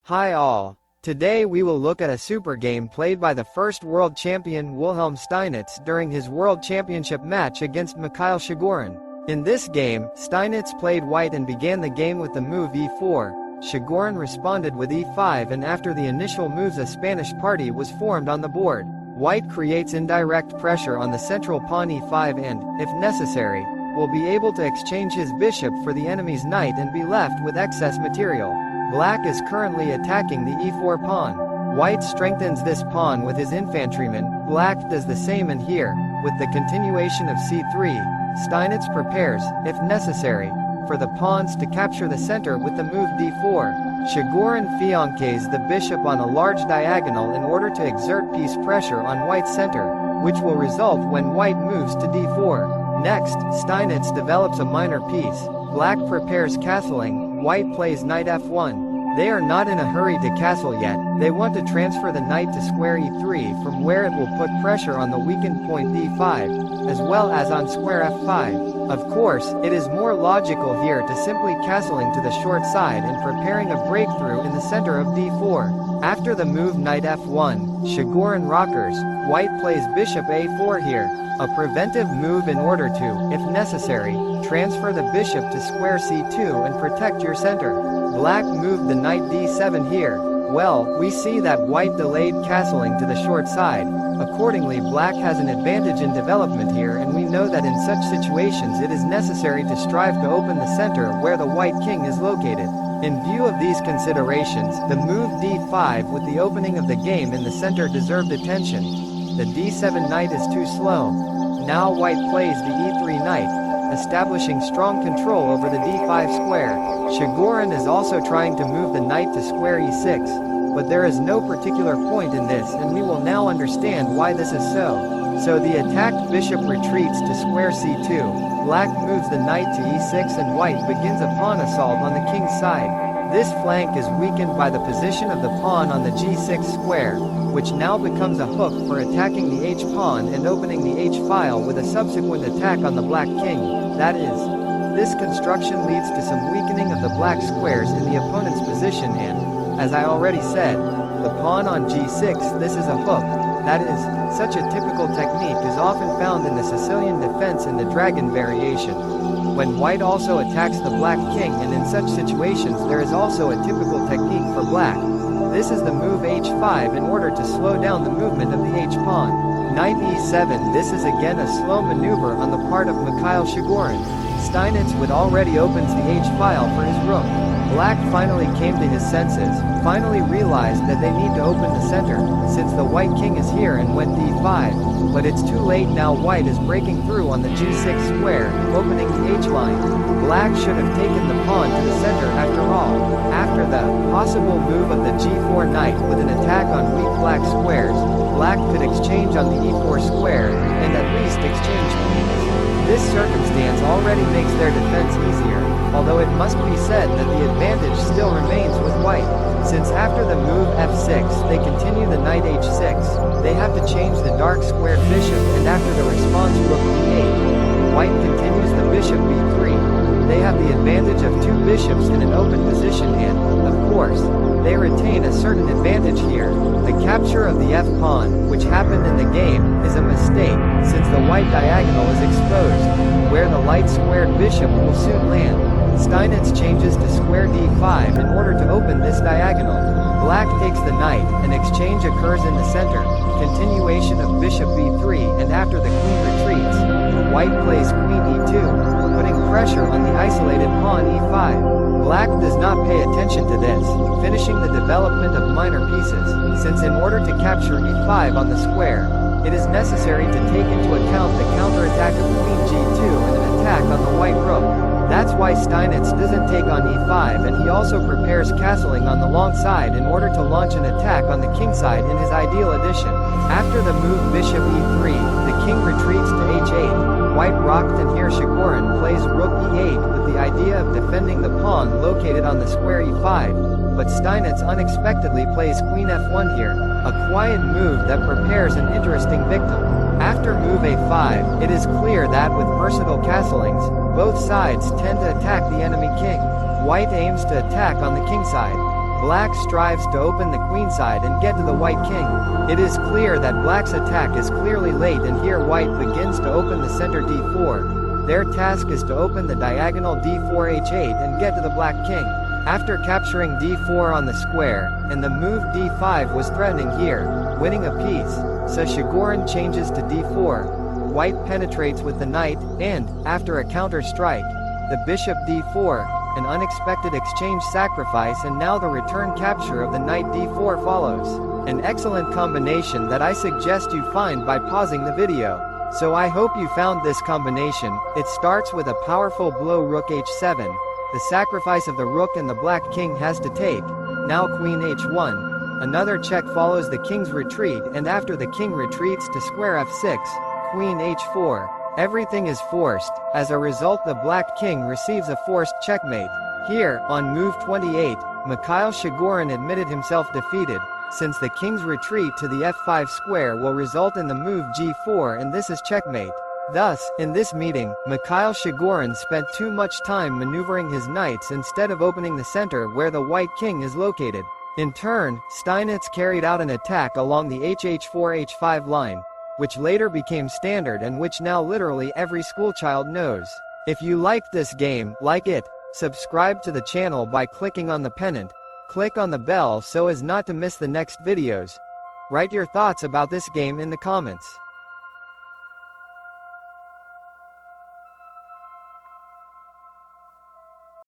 Hi all. Today we will look at a super game played by the first world champion Wilhelm Steinitz during his world championship match against Mikhail Shigorin. In this game, Steinitz played white and began the game with the move e4. Shigorin responded with e5, and after the initial moves a Spanish party was formed on the board. White creates indirect pressure on the central pawn e5 and, if necessary, will be able to exchange his bishop for the enemy's knight and be left with excess material. Black is currently attacking the e4 pawn. White strengthens this pawn with his infantryman. Black does the same, and here, with the continuation of c3, Steinitz prepares, if necessary, for the pawns to capture the center with the move d4. Shigorin fiancés the bishop on a large diagonal in order to exert piece pressure on white's center, which will result when white moves to d4. Next, Steinitz develops a minor piece. Black prepares castling. White plays knight f1. They are not in a hurry to castle yet. They want to transfer the knight to square e3, from where it will put pressure on the weakened point d5, as well as on square f5. Of course, it is more logical here to simply castling to the short side and preparing a breakthrough in the center of d4. After the move knight f1, Shigorin rockers. White plays bishop a4 here, a preventive move in order to, if necessary, transfer the bishop to square c2 and protect your center. Black moved the knight d7 here. Well, we see that white delayed castling to the short side. Accordingly, black has an advantage in development here, and we know that in such situations it is necessary to strive to open the center where the white king is located. In view of these considerations, the move d5 with the opening of the game in the center deserved attention. The d7 knight is too slow. Now white plays the e3 knight, establishing strong control over the d5 square. Shigorin is also trying to move the knight to square e6, but there is no particular point in this, and we will now understand why this is so. So the attacked bishop retreats to square c2, black moves the knight to e6, and white begins a pawn assault on the king's side. This flank is weakened by the position of the pawn on the g6 square, which now becomes a hook for attacking the h-pawn and opening the h-file with a subsequent attack on the black king. That is, this construction leads to some weakening of the black squares in the opponent's position, and, as I already said, the pawn on g6, this is a hook. That is, such a typical technique is often found in the Sicilian defense in the dragon variation. When white also attacks the black king, and in such situations there is also a typical technique for black. This is the move h5 in order to slow down the movement of the h-pawn. Knight e7, this is again a slow maneuver on the part of Mikhail Shigorin. Steinitz would already opens the h-file for his rook. Black finally came to his senses, finally realized that they need to open the center, since the white king is here, and went d5. But it's too late now. White is breaking through on the g6 square, opening the h-line. Black should have taken the pawn to the center after all. After the possible move of the g4 knight with an attack on weak black squares, black could exchange on the e4 square, and at least exchange queens. This circumstance already makes their defense easier, although it must be said that the advantage still remains with white, since after the move f6 they continue the knight h6, they have to change the dark squared bishop, and after the response rook d8, white continues the bishop b3. They have the advantage of two bishops in an open position, and, of course, they retain a certain advantage here. The capture of the f-pawn, which happened in the game, is a mistake, since the white diagonal is exposed, where the light squared bishop will soon land. Steinitz changes to square d5 in order to open this diagonal. Black takes the knight, an exchange occurs in the center, continuation of bishop b3, and after the queen retreats, white plays queen e2, putting pressure on the isolated pawn e5. Black does not pay attention to this, finishing the development of minor pieces, since in order to capture e5 on the square, it is necessary to take into account the counterattack of queen g2 and an attack on the white rook. That's why Steinitz doesn't take on e5, and he also prepares castling on the long side in order to launch an attack on the king side in his ideal edition. After the move bishop e3, the king retreats to h8. White rocked, and here Shigorin plays rook e8 with the idea of defending the pawn located on the square e5, but Steinitz unexpectedly plays queen f1 here, a quiet move that prepares an interesting victim. After move a5, it is clear that with versatile castlings, both sides tend to attack the enemy king. White aims to attack on the king side. Black strives to open the queenside and get to the white king. It is clear that black's attack is clearly late, and here white begins to open the center d4. Their task is to open the diagonal d4 h8 and get to the black king. After capturing d4 on the square, and the move d5 was threatening here, winning a piece, so Shigorin changes to d4. White penetrates with the knight, and, after a counter-strike, the bishop d4, an unexpected exchange sacrifice, and now the return capture of the knight d4 follows. An excellent combination that I suggest you find by pausing the video. So I hope you found this combination. It starts with a powerful blow rook h7, the sacrifice of the rook and the black king has to take. Now queen h1. Another check follows the king's retreat, and after the king retreats to square f6, queen h4. Everything is forced. As a result, the black king receives a forced checkmate. Here, on move 28, Mikhail Shigorin admitted himself defeated, since the king's retreat to the f5 square will result in the move g4, and this is checkmate. Thus, in this meeting, Mikhail Shigorin spent too much time maneuvering his knights instead of opening the center where the white king is located. In turn, Steinitz carried out an attack along the hh4-h5 line, which later became standard and which now literally every schoolchild knows. If you liked this game, like it, subscribe to the channel by clicking on the pennant, click on the bell so as not to miss the next videos. Write your thoughts about this game in the comments.